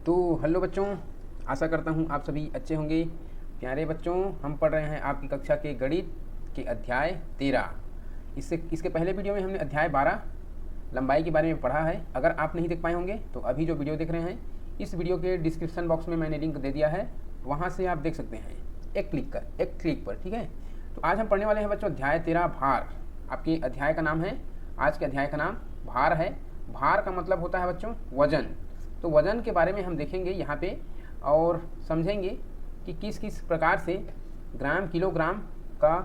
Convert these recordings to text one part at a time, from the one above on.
तो हेलो बच्चों, आशा करता हूँ आप सभी अच्छे होंगे। प्यारे बच्चों, हम पढ़ रहे हैं आपकी कक्षा के गणित के अध्याय 13। इसके पहले वीडियो में हमने अध्याय 12 लंबाई के बारे में पढ़ा है। अगर आप नहीं देख पाए होंगे तो अभी जो वीडियो देख रहे हैं इस वीडियो के डिस्क्रिप्शन बॉक्स में मैंने लिंक दे दिया है, वहाँ से आप देख सकते हैं एक क्लिक पर। ठीक है, तो आज हम पढ़ने वाले हैं बच्चों अध्याय 13 भार। आपके अध्याय का नाम है, आज के अध्याय का नाम भार है। भार का मतलब होता है बच्चों वजन। तो वजन के बारे में हम देखेंगे यहाँ पे और समझेंगे कि किस किस प्रकार से ग्राम किलोग्राम का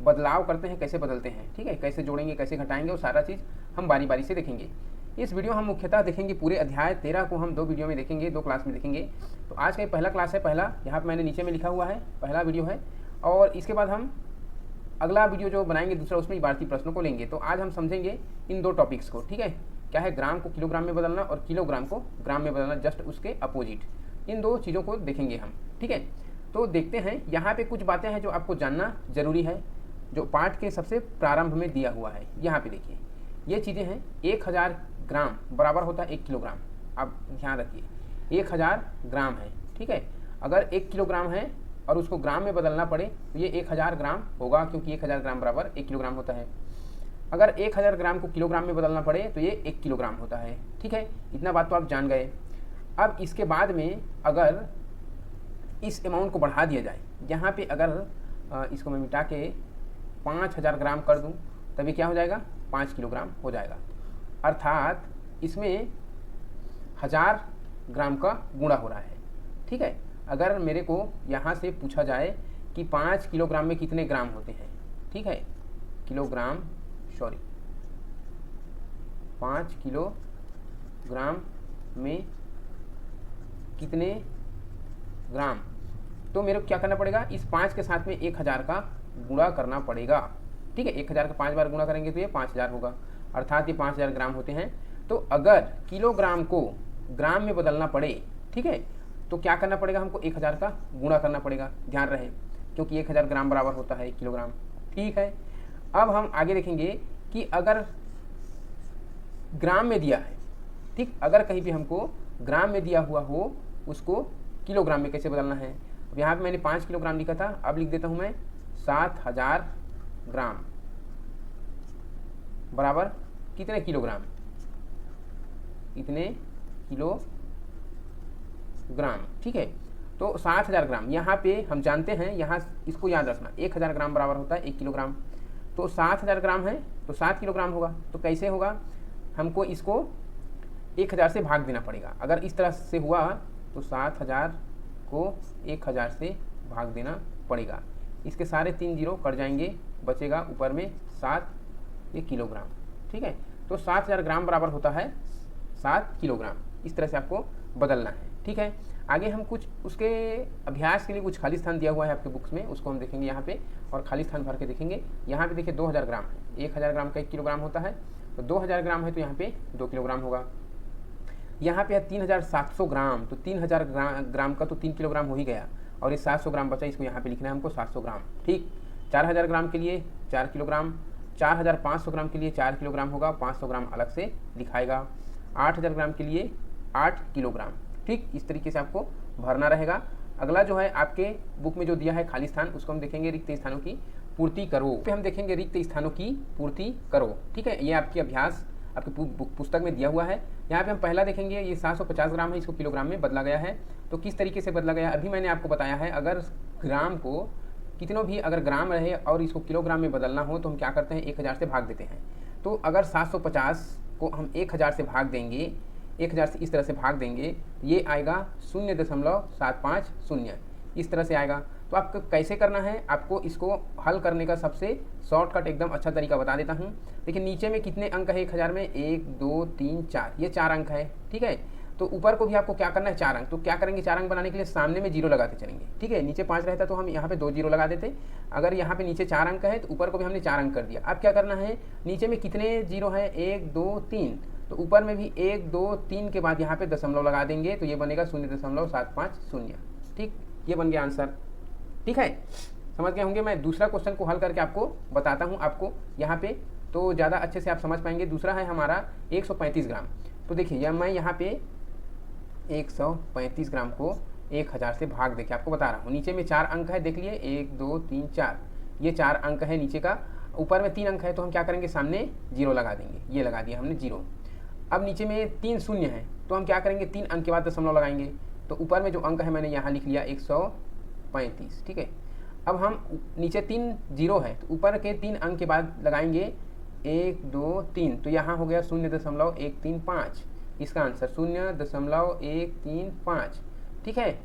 बदलाव करते हैं, कैसे बदलते हैं। ठीक है, कैसे जोड़ेंगे, कैसे घटाएंगे, वो सारा चीज़ हम बारी बारी से देखेंगे। इस वीडियो हम मुख्यतः देखेंगे पूरे अध्याय 13 को हम 2 वीडियो में देखेंगे, 2 क्लास में देखेंगे। तो आज का पहला क्लास है, पहला यहाँ पर मैंने नीचे में लिखा हुआ है, पहला वीडियो है। और इसके बाद हम अगला वीडियो जो बनाएंगे दूसरा, उसमें भारतीय प्रश्नों को लेंगे। तो आज हम समझेंगे इन 2 टॉपिक्स को। ठीक है, क्या है ग्राम को किलोग्राम में बदलना और किलोग्राम को ग्राम में बदलना, जस्ट उसके अपोजिट। इन 2 चीज़ों को देखेंगे हम। ठीक है, तो देखते हैं यहाँ पे कुछ बातें हैं जो आपको जानना जरूरी है, जो पाठ के सबसे प्रारंभ में दिया हुआ है। यहाँ पे देखिए ये चीज़ें हैं। 1000 ग्राम बराबर होता है 1 किलोग्राम। आप ध्यान रखिए 1000 ग्राम है। ठीक है, अगर 1 किलोग्राम है और उसको ग्राम में बदलना पड़े तो ये 1000 ग्राम होगा, क्योंकि 1000 ग्राम बराबर 1 किलोग्राम होता है। अगर 1000 ग्राम को किलोग्राम में बदलना पड़े तो ये 1 किलोग्राम होता है। ठीक है, इतना बात तो आप जान गए। अब इसके बाद में अगर इस अमाउंट को बढ़ा दिया जाए, यहाँ पे अगर इसको मैं मिटा के 5000 ग्राम कर दूँ तभी क्या हो जाएगा, 5 किलोग्राम हो जाएगा। अर्थात इसमें 1000 ग्राम का गुणा हो रहा है। ठीक है, अगर मेरे को यहाँ से पूछा जाए कि 5 किलोग्राम में कितने ग्राम होते हैं, ठीक है, 5 किलोग्राम में कितने ग्राम, तो मेरे को क्या करना पड़ेगा, इस 5 के साथ में 1000 का गुणा करना पड़ेगा। ठीक है, 1000 का 5 बार गुणा करेंगे तो ये 5000 होगा, अर्थात ये 5000 ग्राम होते हैं। तो अगर किलोग्राम को ग्राम में बदलना पड़े, ठीक है, तो क्या करना पड़ेगा, हमको 1000 का गुणा करना पड़ेगा। ध्यान रहे, क्योंकि 1000 ग्राम बराबर होता है 1 किलोग्राम। ठीक है, अब हम आगे देखेंगे कि अगर ग्राम में दिया है, ठीक, अगर कहीं भी हमको ग्राम में दिया हुआ हो उसको किलोग्राम में कैसे बदलना है। अब यहाँ पे मैंने 5 किलोग्राम लिखा था, अब लिख देता हूँ मैं 7000 ग्राम बराबर कितने किलोग्राम, इतने किलोग्राम। ठीक है, तो 7000 ग्राम, यहाँ पे हम जानते हैं, यहाँ इसको याद रखना, 1000 ग्राम बराबर होता है 1 किलोग्राम। तो 7000 ग्राम है तो 7 किलोग्राम होगा। तो कैसे होगा, हमको इसको 1000 से भाग देना पड़ेगा। अगर इस तरह से हुआ तो 7000 को 1000 से भाग देना पड़ेगा। इसके सारे 3 जीरो कट जाएंगे, बचेगा ऊपर में 7, ये किलोग्राम। ठीक है, तो 7000 ग्राम बराबर होता है 7 किलोग्राम। इस तरह से आपको बदलना है। ठीक है, आगे हम कुछ उसके अभ्यास के लिए कुछ खाली स्थान दिया हुआ है आपके बुक्स में, उसको हम देखेंगे यहाँ पे और खाली स्थान भर के देखेंगे। यहाँ पे देखिए 2000 ग्राम है, 1000 ग्राम का 1 किलोग्राम होता है, तो 2000 ग्राम है तो यहाँ पे 2 किलोग्राम होगा। यहाँ पे है 3700 ग्राम, तो 3000 ग्राम का तो 3 किलोग्राम हो ही गया, और ये 700 ग्राम बचा, इसको यहाँ पे लिखना है हमको 700 ग्राम। ठीक, 4000 ग्राम के लिए 4 किलोग्राम, 4500 ग्राम के लिए 4 किलोग्राम होगा, 500 ग्राम अलग से लिखाएगा। 8000 ग्राम के लिए 8 किलोग्राम। ठीक, इस तरीके से आपको भरना रहेगा। अगला जो है आपके बुक में जो दिया है खाली स्थान, उसको हम देखेंगे रिक्त स्थानों की पूर्ति करो। पे हम देखेंगे रिक्त स्थानों की पूर्ति करो। ठीक है, ये आपकी अभ्यास आपके पुस्तक में दिया हुआ है। यहाँ पे हम पहला देखेंगे, ये 750 ग्राम है, इसको किलोग्राम में बदला गया है। तो किस तरीके से बदला गया, अभी मैंने आपको बताया है। अगर ग्राम को कितनों भी अगर ग्राम रहे और इसको किलोग्राम में बदलना हो तो हम क्या करते हैं, 1000 से भाग देते हैं। तो अगर 750 को हम 1000 से भाग देंगे, 1000 से इस तरह से भाग देंगे, ये आएगा 0.750, इस तरह से आएगा। तो आपको कैसे करना है, आपको इसको हल करने का सबसे शॉर्टकट एकदम अच्छा तरीका बता देता हूँ। देखिए नीचे में कितने अंक है 1000 में, 1 2 3 4, ये 4 अंक है। ठीक है, तो ऊपर को भी आपको क्या करना है, 4 अंक। तो क्या करेंगे, 4 अंक बनाने के लिए सामने में 0 लगाते चलेंगे। ठीक है, नीचे 5 रहता तो हम यहाँ पे 2 0 लगा देते। अगर यहाँ पे नीचे 4 अंक है तो ऊपर को भी हमने 4 अंक कर दिया। अब क्या करना है, नीचे में कितने 0 है, 1 2 3, तो ऊपर में भी 1 2 3 के बाद यहाँ पे दशमलव लगा देंगे, तो ये बनेगा 0.750। ठीक, ये बन गया आंसर। ठीक है, समझ गए होंगे। मैं दूसरा क्वेश्चन को हल करके आपको बताता हूँ, आपको यहाँ पे तो ज़्यादा अच्छे से आप समझ पाएंगे। दूसरा है हमारा 135 ग्राम। तो देखिए मैं यहाँ पे 135 ग्राम को 1000 से भाग देके आपको बता रहा हूँ। नीचे में 4 अंक है, देख लिए 1 2 3 4, ये 4 अंक है नीचे का, ऊपर में 3 अंक है, तो हम क्या करेंगे सामने 0 लगा देंगे, ये लगा दिया हमने 0। अब नीचे में 3 शून्य है, तो हम क्या करेंगे 3 अंक के बाद दशमलव लगाएंगे, तो ऊपर में जो अंक है मैंने यहाँ लिख लिया 135, ठीक है। अब हम नीचे 3 0 है, तो ऊपर के 3 अंक के बाद लगाएंगे 1 2 3, तो यहाँ हो गया 0.135, इसका आंसर 0.135, ठीक है।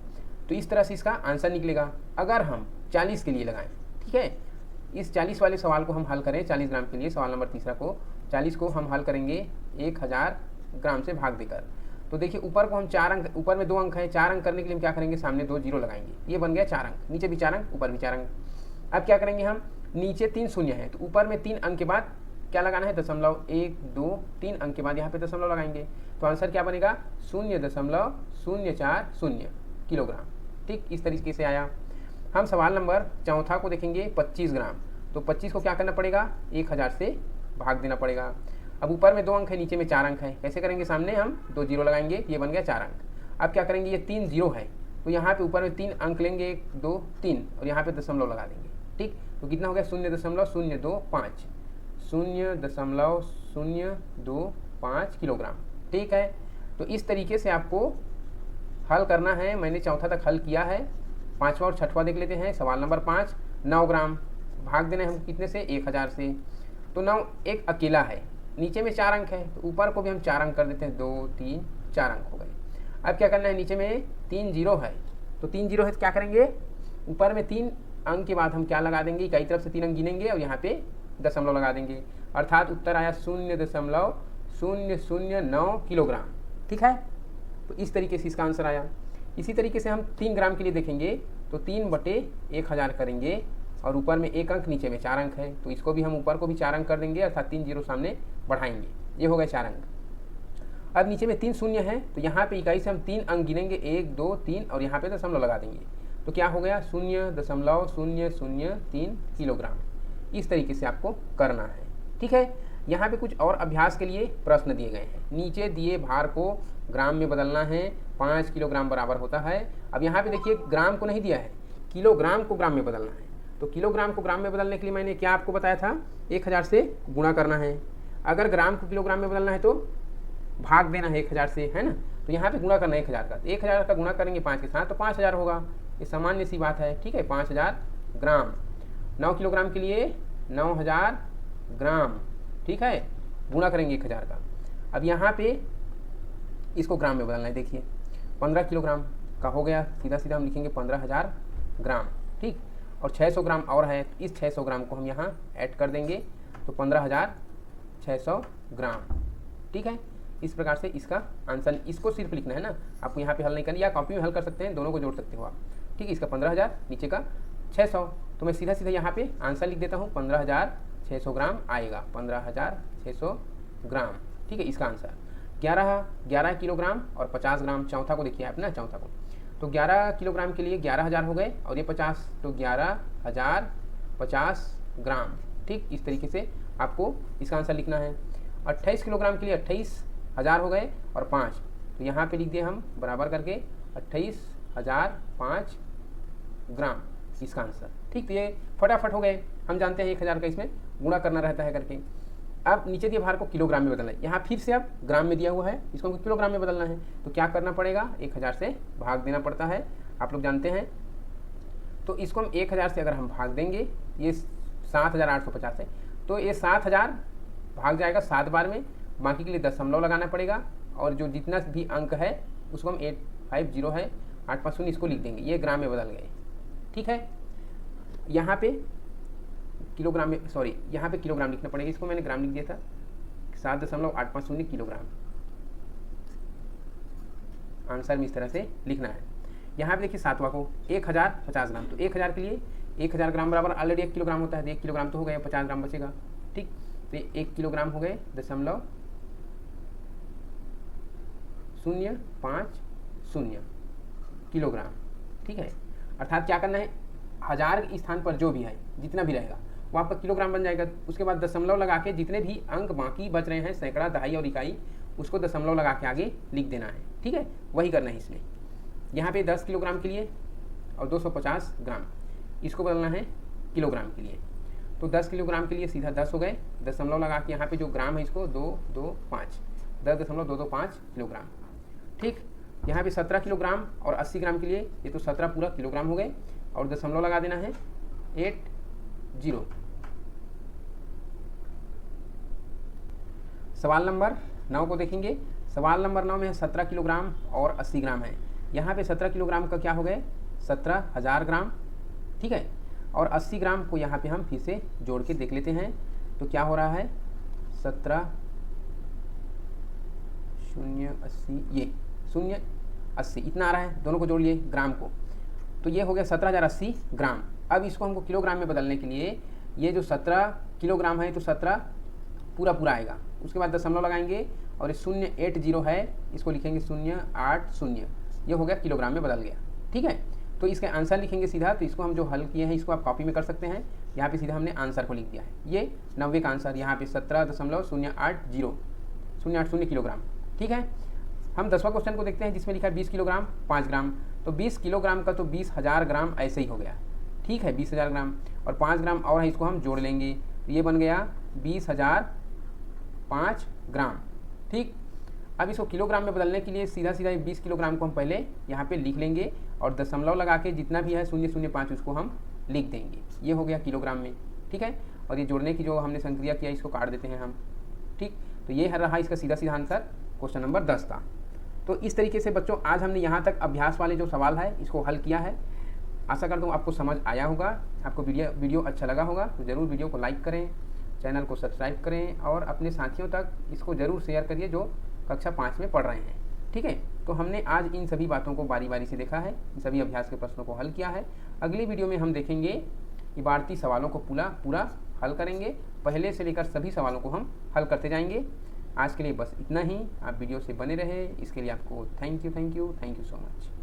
तो इस तरह से इसका आंसर निकलेगा। अगर हम 40 के लिए लगाएं, ठीक है, इस 40 वाले सवाल को हम हल करें, 40 ग्राम के लिए सवाल नंबर तीसरा को, 40 को हम हल करेंगे 1000 ग्राम से भाग देकर। तो देखिए ऊपर को हम 4 अंक, ऊपर में 2 अंक है, 4 अंक करने के लिए हम क्या करेंगे सामने 2 0 लगाएंगे, ये बन गया 4 अंक, नीचे भी 4 अंक, ऊपर भी 4 अंक। अब क्या करेंगे हम, नीचे 3 शून्य है, तो ऊपर में 3 अंक के बाद क्या लगाना है दशमलव, 1 2 3 अंक के बाद यहाँ पे दशमलव लगाएंगे, तो आंसर क्या बनेगा 0.040 किलोग्राम। ठीक, इस तरीके से आया। हम सवाल नंबर चौथा को देखेंगे 25 ग्राम, तो 25 को क्या करना पड़ेगा 1000 से भाग देना पड़ेगा। अब ऊपर में 2 अंक है, नीचे में 4 अंक है, कैसे करेंगे सामने हम 2 0 लगाएंगे, ये बन गया 4 अंक। अब क्या करेंगे, ये 3 0 है, तो यहाँ पे ऊपर में 3 अंक लेंगे 1 2 3 और यहाँ पे दशमलव लगा देंगे। ठीक, तो कितना हो गया 0.025 0.025 किलोग्राम। ठीक है, तो इस तरीके से आपको हल करना है। मैंने चौथा तक हल किया है, पाँचवा और छठवां देख लेते हैं। सवाल नंबर 5, 9 ग्राम भाग देना है हम कितने से 1000 से, तो 9 एक अकेला है, नीचे में 4 अंक है, तो ऊपर को भी हम 4 अंक कर देते हैं, 2 3 4 अंक हो गए। अब क्या करना है, नीचे में 3 0 है, तो 3 0 है तो क्या करेंगे, ऊपर में 3 अंक के बाद हम क्या लगा देंगे, इकाई तरफ से 3 अंक गिनेंगे और यहाँ पे दशमलव लगा देंगे, अर्थात उत्तर आया 0.009 किलोग्राम। ठीक है, तो इस तरीके से इसका आंसर आया। इसी तरीके से हम 3 ग्राम के लिए देखेंगे, तो 3/1000 करेंगे और ऊपर में 1 अंक, नीचे में 4 अंक है, तो इसको भी हम ऊपर को भी 4 अंक कर देंगे, अर्थात 3 0 सामने बढ़ाएंगे, ये हो गए 4 अंक। अब नीचे में 3 शून्य है, तो यहाँ पे इकाई से हम 3 अंक गिनेंगे, 1 2 3 और यहाँ पे दशमलव लगा देंगे, तो क्या हो गया 0.003 किलोग्राम। इस तरीके से आपको करना है। ठीक है, यहाँ पे कुछ और अभ्यास के लिए प्रश्न दिए गए हैं। नीचे दिए भार को ग्राम में बदलना है, 5 किलोग्राम बराबर होता है। अब यहाँ पे देखिए ग्राम को नहीं दिया है, किलोग्राम को ग्राम में बदलना है। तो किलोग्राम को ग्राम में बदलने के लिए मैंने क्या आपको बताया था, 1000 से गुणा करना है। अगर ग्राम को किलोग्राम में बदलना है तो भाग देना है 1000 से, है ना। तो यहाँ पे गुणा करना है 1000 का, तो 1000 का गुणा करेंगे 5 के साथ, तो 5000 होगा। ये सामान्य सी बात है। ठीक है, 5000 ग्राम। 9 किलोग्राम के लिए 9000 ग्राम। ठीक है, गुणा करेंगे 1000 का। अब यहाँ पे इसको ग्राम में बदलना है। देखिए 15 किलोग्राम का हो गया, सीधा सीधा हम लिखेंगे 15000 ग्राम। ठीक, और 600 ग्राम और है, तो इस 600 ग्राम को हम यहाँ ऐड कर देंगे, तो 15600 ग्राम। ठीक है, इस प्रकार से इसका आंसर, इसको सिर्फ लिखना है ना, आपको यहाँ पे हल नहीं करना, या कॉपी में हल कर सकते हैं, दोनों को जोड़ सकते हो आप। ठीक है, इसका 15000, नीचे का 600, तो मैं सीधा सीधा यहाँ पे आंसर लिख देता हूँ, 15600 ग्राम आएगा, 15600 ग्राम। ठीक है, इसका आंसर 11 किलोग्राम और 50 ग्राम। चौथा को देखिए आप ना, चौथा को, तो 11 किलोग्राम के लिए 11000 हो गए और ये 50, तो 11050 ग्राम। ठीक, इस तरीके से आपको इसका आंसर लिखना है। 28 किलोग्राम के लिए 28000 हो गए और 5, तो यहाँ पे लिख दिए हम बराबर करके 28005 ग्राम, इसका आंसर। ठीक, तो ये फटाफट हो गए। हम जानते हैं 1000 का इसमें गुणा करना रहता है करके। अब नीचे दिए भार को किलोग्राम में बदलना है, यहाँ फिर से अब ग्राम में दिया हुआ है, इसको हमको किलोग्राम में बदलना है, तो क्या करना पड़ेगा, 1000 से भाग देना पड़ता है, आप लोग जानते हैं। तो इसको हम 1000 से अगर हम भाग देंगे, ये 7850 है, तो ये 7000 भाग जाएगा 7 बार में, बाकी के लिए दशमलव लगाना पड़ेगा, और जो जितना भी अंक है उसको हम 850 है 850 इसको लिख देंगे, ये ग्राम में बदल गए। ठीक है, यहाँ पे किलोग्राम में, सॉरी यहाँ पे किलोग्राम लिखना पड़ेगा, इसको मैंने ग्राम लिख दिया था, 7.850 किलोग्राम। आंसर में इस तरह से लिखना है। यहाँ पे देखिए सातवां को 1050 ग्राम, तो 1000 के लिए 1000 ग्राम बराबर ऑलरेडी 1 किलोग्राम होता है, तो 1 किलोग्राम तो हो गया, 50 ग्राम बचेगा। ठीक, तो 1 किलोग्राम हो गए 0.050 किलोग्राम। ठीक है, अर्थात क्या करना है, 1000 के स्थान पर जो भी है, जितना भी रहेगा वो आपका किलोग्राम बन जाएगा। उसके बाद दशमलव लगा के जितने भी अंक बाकी बच रहे हैं, सैकड़ा, दहाई और इकाई, उसको दशमलव लगा के आगे लिख देना है। ठीक है, वही करना है इसमें। यहाँ पे 10 किलोग्राम के लिए और 250 ग्राम, इसको बदलना है किलोग्राम के लिए। तो 10 किलोग्राम के लिए सीधा 10 हो गए, दशमलव लगा के यहाँ पे जो ग्राम है इसको 225, 10.225 किलोग्राम। ठीक, यहाँ पे 17 किलोग्राम और 80 ग्राम के लिए ये तो 17 पूरा किलोग्राम हो गए, और दशमलव लगा देना है 80। सवाल नंबर 9 को देखेंगे। सवाल नंबर 9 में 17 किलोग्राम और 80 ग्राम है। यहाँ पे 17 किलोग्राम का क्या हो गए 17,000 ग्राम, ठीक है, और 80 ग्राम को यहाँ पे हम फिर से जोड़ के देख लेते हैं। तो क्या हो रहा है 17 0 80, ये 0 80 इतना आ रहा है, दोनों को जोड़ लिए ग्राम को, तो ये हो गया 17,080 ग्राम। अब इसको हमको किलोग्राम में बदलने के लिए ये जो 17 किलोग्राम है तो 17 पूरा पूरा आएगा, उसके बाद दशमलव लगाएंगे और 080 है, इसको लिखेंगे 080, ये हो गया किलोग्राम में बदल गया। ठीक है, तो इसका आंसर लिखेंगे सीधा। तो इसको हम जो हल किए हैं इसको आप कॉपी में कर सकते हैं। यहाँ पे सीधा हमने आंसर को लिख दिया है, ये 90 का आंसर यहाँ पे 17.080 किलोग्राम। ठीक है, हम 10वां क्वेश्चन को देखते हैं जिसमें लिखा है 20 किलोग्राम 5 ग्राम। तो 20 किलोग्राम का तो 20,000 ग्राम ऐसे ही हो गया। ठीक है, 20,000 ग्राम और 5 ग्राम और है, इसको हम जोड़ लेंगे, तो ये बन गया 20,005 ग्राम। ठीक, अब इसको किलोग्राम में बदलने के लिए सीधा सीधा 20 किलोग्राम को हम पहले यहाँ पे लिख लेंगे और दशमलव लगा के जितना भी है 005 उसको हम लिख देंगे, ये हो गया किलोग्राम में। ठीक है, और ये जोड़ने की जो हमने संक्रिया किया इसको काट देते हैं हम। ठीक, तो ये रहा इसका सीधा सीधा आंसर क्वेश्चन नंबर 10 का। तो इस तरीके से बच्चों आज हमने यहाँ तक अभ्यास वाले जो सवाल है इसको हल किया है। आशा करता हूँ आपको समझ आया होगा, आपको वीडियो अच्छा लगा होगा। तो ज़रूर वीडियो को लाइक करें, चैनल को सब्सक्राइब करें और अपने साथियों तक इसको ज़रूर शेयर करिए जो कक्षा 5 में पढ़ रहे हैं। ठीक है, तो हमने आज इन सभी बातों को बारी बारी से देखा है, इन सभी अभ्यास के प्रश्नों को हल किया है। अगली वीडियो में हम देखेंगे इबारती सवालों को पूरा हल करेंगे, पहले से लेकर सभी सवालों को हम हल करते जाएंगे। आज के लिए बस इतना ही, आप वीडियो से बने रहे, इसके लिए आपको थैंक यू सो मच।